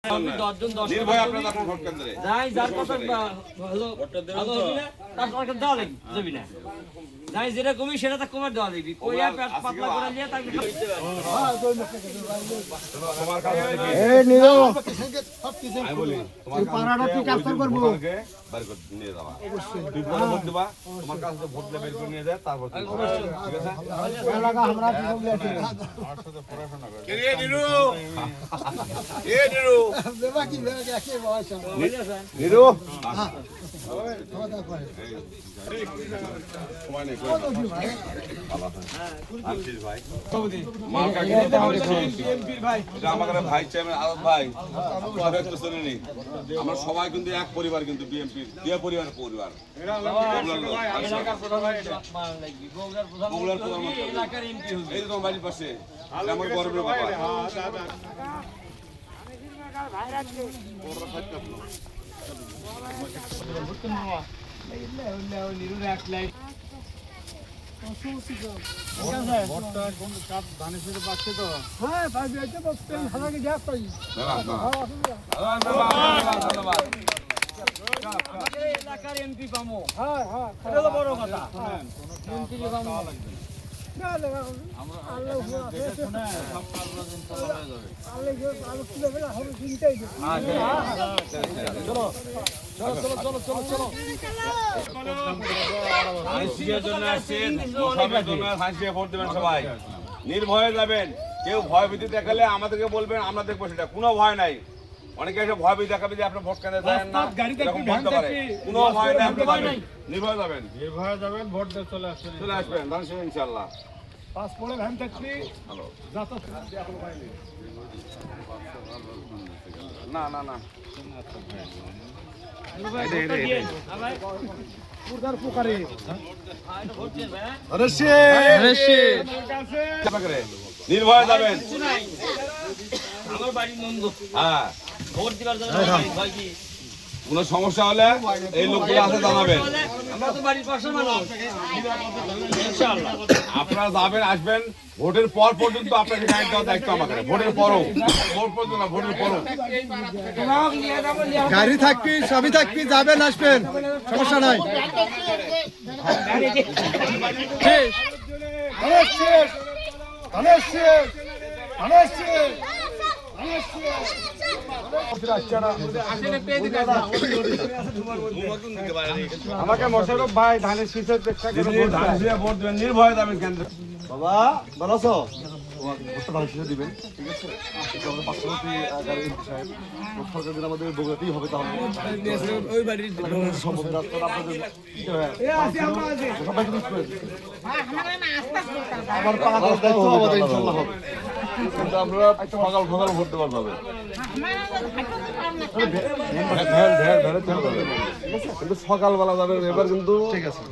নির্ভয় আপনারা আপনার ভোট কেন্দ্রে যাই যার কথা হলো তার সরকার দেওয়া লাগবে যাবি না যাই যেটা কমি সেটা তো কমার দেওয়া লাগবে কইয়া পেট পাতলা করে নিয়ে তাকে তোমার কাছে এই নিরো আমি বলি তোমার পাড়াটা তুই ক্যাপচার করবো বের করে নিয়ে যাবা তুই পরে ভোট দিবা তোমার কাছে তো ভোট বের করে নিয়ে যায় তারপর ঠিক আছে এলাকা আমরা কি বলি আছে কে নিরু এ নিরু দেবা কি একে বয়স নিরু ভাই চেয়ারম্যান আরব ভাই আমরা সবাই কিন্তু এক পরিবার কিন্তু বিএনপির দুই পরিবারের পরিবার এই তো তোমার বাড়ির পাশে আমার গর্বের ব্যাপার এলাকার এমপি পামো এটা তো বড় কথা মন্ত্রী পামো সবাই নির্ভয়ে যাবেন কেউ ভয় ভীতি দেখালে আমাদেরকে বলবেন আমরা দেখবো সেটা কোনো ভয় নাই অনেকে এসে ভয় ভীতি দেখাবে যে আপনার ভোট কেন্দ্রে যাবেন না এরকম বলতে পারে কোনো ভয় নাই আপনি যাবেন নির্ভয়ে যাবেন ভোট দিয়ে চলে আসবেন ধান ইনশাআল্লাহ পাসপোর্টে ভ্যান থাকলে না না না নির্ভয়ে যাবেন আমার বাড়ি নন্দ হ্যাঁ ভোট দিবার জন্য ভাই কি কোনো সমস্যা হলে এই লোকগুলো আছে জানাবেন আমরা তো বাড়ির পাশে মানুষ ইনশাআল্লাহ আপনারা যাবেন আসবেন ভোটের পর পর্যন্ত আপনাকে গাইড দেওয়ার দায়িত্ব আমাকে ভোটের পরও ভোট পর্যন্ত না ভোটের পরও গাড়ি থাকবি সবই থাকবি যাবেন আসবেন সমস্যা নাই আমাকে মোশাররফ ভাই ধানের শীষের ভোট দেবেন নির্ভয়ে যাবেন কেন্দ্র বাবা ভালো আছো ধান শীষে দিবেন ঠিক আছে সরকার দিন আমাদের বগুড়াতেই হবে তাহলে ওই বাড়ির সম্ভব রাস্তাটা আপনাদের আমার পাড়ার দায়িত্ব আমাদের ইনশাল্লাহ হবে কিন্তু আমরা সকাল সকাল ভোট দেওয়ার যাবে কিন্তু সকালবেলা যাবেন এবার কিন্তু ঠিক আছে